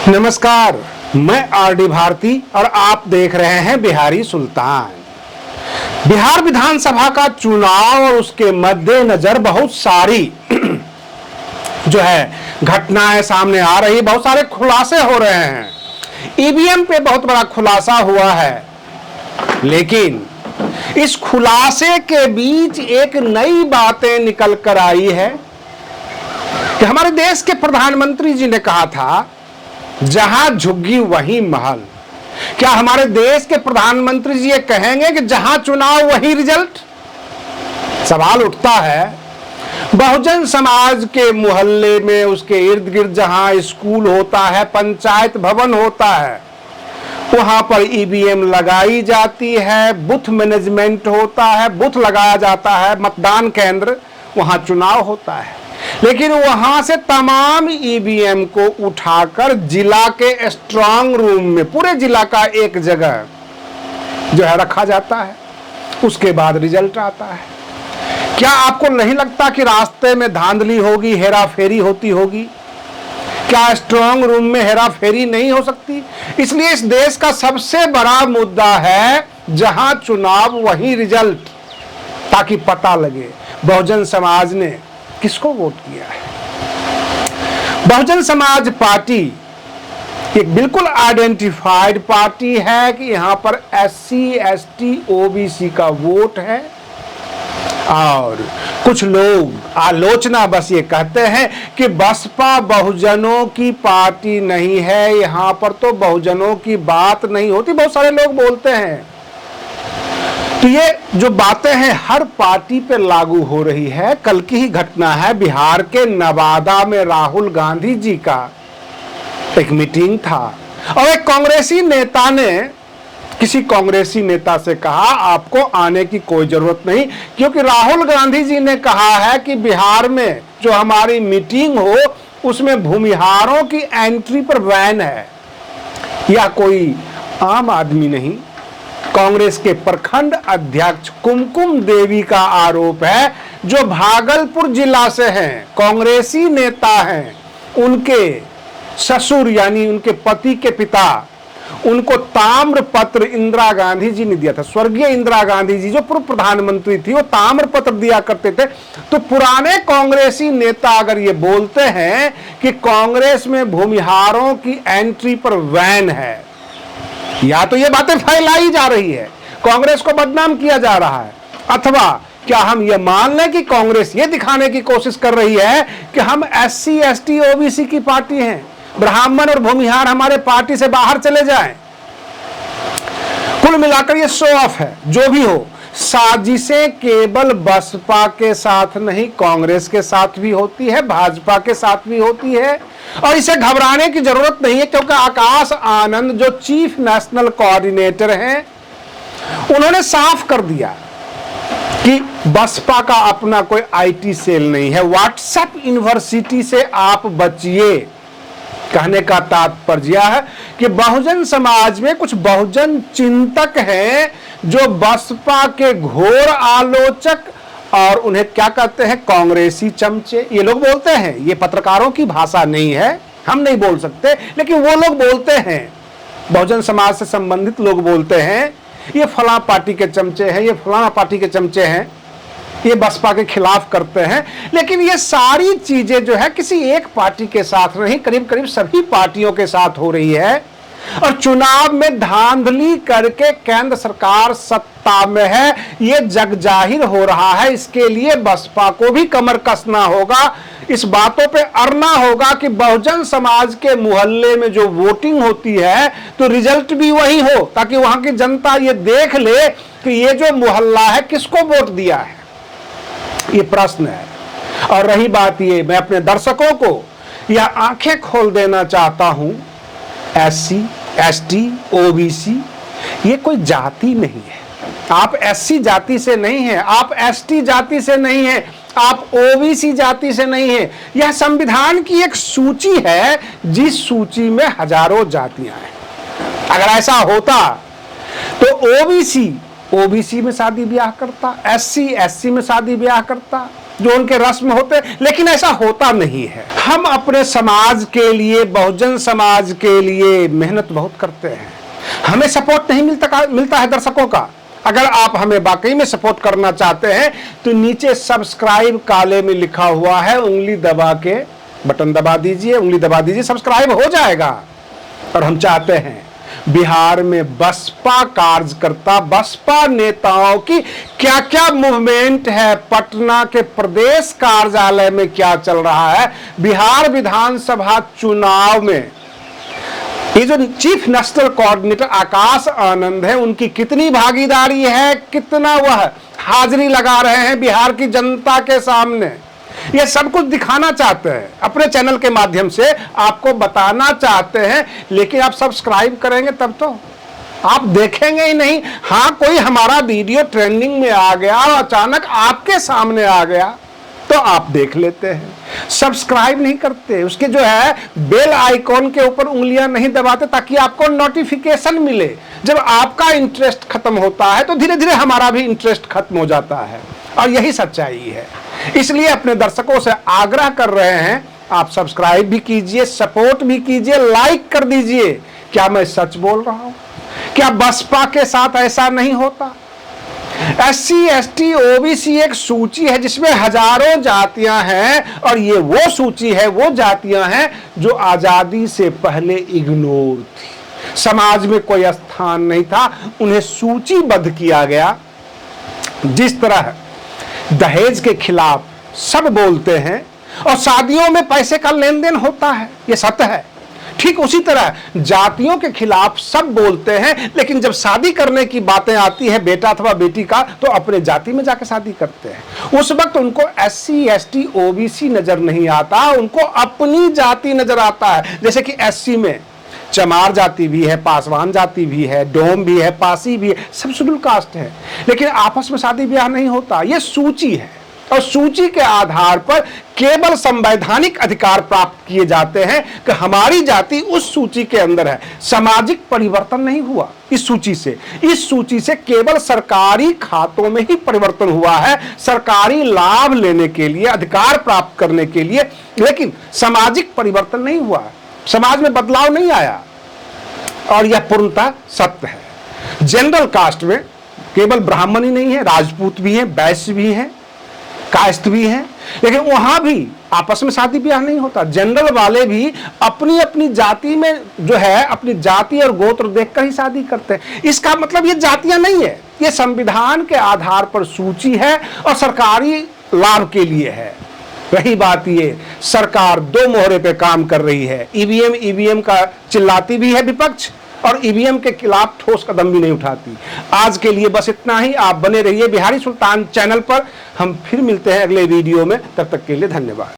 नमस्कार, मैं आरडी भारती और आप देख रहे हैं बिहारी सुल्तान। बिहार विधानसभा का चुनाव और उसके मद्देनजर बहुत सारी जो है घटनाएं सामने आ रही, बहुत सारे खुलासे हो रहे हैं। ईवीएम पे बहुत बड़ा खुलासा हुआ है, लेकिन इस खुलासे के बीच एक नई बातें निकल कर आई है कि हमारे देश के प्रधानमंत्री जी ने कहा था, जहां झुग्गी वहीं महल। क्या हमारे देश के प्रधानमंत्री जी ये कहेंगे कि जहां चुनाव वहीं रिजल्ट? सवाल उठता है, बहुजन समाज के मोहल्ले में, उसके इर्द गिर्द जहां स्कूल होता है, पंचायत भवन होता है, वहां पर ईवीएम लगाई जाती है, बूथ मैनेजमेंट होता है, बूथ लगाया जाता है, मतदान केंद्र, वहां चुनाव होता है। लेकिन वहां से तमाम ईवीएम को उठाकर जिला के स्ट्रांग रूम में, पूरे जिला का एक जगह जो है रखा जाता है, उसके बाद रिजल्ट आता है। क्या आपको नहीं लगता कि रास्ते में धांधली होगी, हेराफेरी होती होगी? क्या स्ट्रांग रूम में हेराफेरी नहीं हो सकती? इसलिए इस देश का सबसे बड़ा मुद्दा है जहां चुनाव वहीं रिजल्ट, ताकि पता लगे बहुजन समाज ने किसको वोट किया है। बहुजन समाज पार्टी एक बिल्कुल आइडेंटिफाइड पार्टी है कि यहां पर एससी, एसटी, ओबीसी का वोट है। और कुछ लोग आलोचना बस ये कहते हैं कि बसपा बहुजनों की पार्टी नहीं है, यहां पर तो बहुजनों की बात नहीं होती, बहुत सारे लोग बोलते हैं। तो ये जो बातें हैं हर पार्टी पे लागू हो रही है। कल की ही घटना है, बिहार के नवादा में राहुल गांधी जी का एक मीटिंग था और एक कांग्रेसी नेता ने किसी कांग्रेसी नेता से कहा, आपको आने की कोई जरूरत नहीं, क्योंकि राहुल गांधी जी ने कहा है कि बिहार में जो हमारी मीटिंग हो उसमें भूमिहारों की एंट्री पर बैन है। या कोई आम आदमी नहीं, कांग्रेस के प्रखंड अध्यक्ष कुमकुम देवी का आरोप है, जो भागलपुर जिला से हैं, कांग्रेसी नेता हैं। उनके ससुर यानी उनके पति के पिता, उनको ताम्र पत्र इंदिरा गांधी जी ने दिया था। स्वर्गीय इंदिरा गांधी जी जो पूर्व प्रधानमंत्री थी, वो ताम्र पत्र दिया करते थे। तो पुराने कांग्रेसी नेता अगर ये बोलते हैं कि कांग्रेस में भूमिहारों की एंट्री पर बैन है, या तो ये बातें फैलाई जा रही है, कांग्रेस को बदनाम किया जा रहा है, अथवा क्या हम ये मान लें कि कांग्रेस ये दिखाने की कोशिश कर रही है कि हम एससी, एसटी, ओबीसी की पार्टी हैं, ब्राह्मण और भूमिहार हमारे पार्टी से बाहर चले जाएं। कुल मिलाकर ये शो ऑफ है। जो भी हो, साजिशें केवल बसपा के साथ नहीं, कांग्रेस के साथ भी होती है, भाजपा के साथ भी होती है, और इसे घबराने की जरूरत नहीं है, क्योंकि आकाश आनंद जो चीफ नेशनल कोऑर्डिनेटर हैं, उन्होंने साफ कर दिया कि बसपा का अपना कोई आईटी सेल नहीं है। व्हाट्सएप यूनिवर्सिटी से आप बचिए। कहने का तात्पर्य है कि बहुजन समाज में कुछ बहुजन चिंतक हैं जो बसपा के घोर आलोचक, और उन्हें क्या कहते हैं, कांग्रेसी चमचे, ये लोग बोलते हैं। ये पत्रकारों की भाषा नहीं है, हम नहीं बोल सकते, लेकिन वो लोग बोलते हैं, बहुजन समाज से संबंधित लोग बोलते हैं, ये फलां पार्टी के चमचे हैं, ये फलां पार्टी के चमचे हैं, ये बसपा के खिलाफ करते हैं। लेकिन ये सारी चीजें जो है किसी एक पार्टी के साथ नहीं, करीब करीब सभी पार्टियों के साथ हो रही है। और चुनाव में धांधली करके केंद्र सरकार सत्ता में है, ये जग जाहिर हो रहा है। इसके लिए बसपा को भी कमर कसना होगा, इस बातों पे अड़ना होगा कि बहुजन समाज के मोहल्ले में जो वोटिंग होती है तो रिजल्ट भी वही हो, ताकि वहां की जनता ये देख ले कि ये जो मोहल्ला है किसको वोट दिया है। ये प्रश्न है। और रही बात ये, मैं अपने दर्शकों को यह आंखें खोल देना चाहता हूं, एससी, एसटी, ओबीसी ये कोई जाति नहीं है। आप एससी जाति से नहीं हैं, आप एसटी जाति से नहीं हैं, आप ओबीसी जाति से नहीं हैं। यह संविधान की एक सूची है, जिस सूची में हजारों जातियां हैं। अगर ऐसा होता तो ओबीसी में शादी ब्याह करता, एससी में शादी ब्याह करता, जो उनके रस्म होते, लेकिन ऐसा होता नहीं है। हम अपने समाज के लिए, बहुजन समाज के लिए मेहनत बहुत करते हैं, हमें सपोर्ट नहीं मिलता है दर्शकों का। अगर आप हमें वाकई में सपोर्ट करना चाहते हैं तो नीचे सब्सक्राइब काले में लिखा हुआ है, उंगली दबा के बटन दबा दीजिए, उंगली दबा दीजिए, सब्सक्राइब हो जाएगा। और हम चाहते हैं बिहार में बसपा कार्यकर्ता, बसपा नेताओं की क्या क्या मूवमेंट है, पटना के प्रदेश कार्यालय में क्या चल रहा है, बिहार विधानसभा चुनाव में ये जो chief national coordinator Akash Anand है, उनकी कितनी भागीदारी है, कितना वह हाजिरी लगा रहे हैं बिहार की जनता के सामने, ये सब कुछ दिखाना चाहते हैं, अपने चैनल के माध्यम से आपको बताना चाहते हैं। लेकिन आप सब्सक्राइब करेंगे तब तो, आप देखेंगे ही नहीं। हाँ, कोई हमारा वीडियो ट्रेंडिंग में आ गया और अचानक आपके सामने आ गया तो आप देख लेते हैं, सब्सक्राइब नहीं करते, उसके जो है बेल आइकॉन के ऊपर उंगलियां नहीं दबाते ताकि आपको नोटिफिकेशन मिले। जब आपका इंटरेस्ट खत्म होता है तो धीरे धीरे हमारा भी इंटरेस्ट खत्म हो जाता है, और यही सच्चाई है। इसलिए अपने दर्शकों से आग्रह कर रहे हैं, आप सब्सक्राइब भी कीजिए, सपोर्ट भी कीजिए, लाइक कर दीजिए। क्या मैं सच बोल रहा हूं? क्या बसपा के साथ ऐसा नहीं होता? SC ST OBC एक सूची है जिसमें हजारों जातियां हैं, और ये वो सूची है, वो जातियां हैं जो आजादी से पहले इग्नोर थी, समाज में कोई स्थान नहीं था, उन्हें सूचीबद्ध किया गया। जिस तरह दहेज के खिलाफ सब बोलते हैं और शादियों में पैसे का लेन देन होता है, ये सत्य है, ठीक उसी तरह जातियों के खिलाफ सब बोलते हैं, लेकिन जब शादी करने की बातें आती है बेटा अथवा बेटी का, तो अपने जाति में जाकर शादी करते हैं। उस वक्त उनको SC ST OBC नजर नहीं आता, उनको अपनी जाति नजर आता है। जैसे कि SC में चमार जाति भी है, पासवान जाति भी है, डोम भी है, पासी भी है, सब शेड्यूल कास्ट है, लेकिन आपस में शादी ब्याह नहीं होता। ये सूची है, और सूची के आधार पर केवल संवैधानिक अधिकार प्राप्त किए जाते हैं कि हमारी जाति उस सूची के अंदर है। सामाजिक परिवर्तन नहीं हुआ इस सूची से, इस सूची से केवल सरकारी खातों में ही परिवर्तन हुआ है, सरकारी लाभ लेने के लिए, अधिकार प्राप्त करने के लिए, लेकिन सामाजिक परिवर्तन नहीं हुआ, समाज में बदलाव नहीं आया। और यह पूर्णतः सत्य है। जनरल कास्ट में केवल ब्राह्मण ही नहीं है, राजपूत भी है, वैश्य भी है, कास्ट भी है, लेकिन वहां भी आपस में शादी ब्याह नहीं होता। जनरल वाले भी अपनी अपनी जाति में जो है, अपनी जाति और गोत्र देखकर ही शादी करते हैं। इसका मतलब ये जातियां नहीं है, ये संविधान के आधार पर सूची है और सरकारी लाभ के लिए है। रही बात ये, सरकार दो मोहरे पे काम कर रही है, ईवीएम का चिल्लाती भी है विपक्ष, और ईवीएम के खिलाफ ठोस कदम भी नहीं उठाती। आज के लिए बस इतना ही। आप बने रहिए बिहारी सुल्तान चैनल पर, हम फिर मिलते हैं अगले वीडियो में, तब तक के लिए धन्यवाद।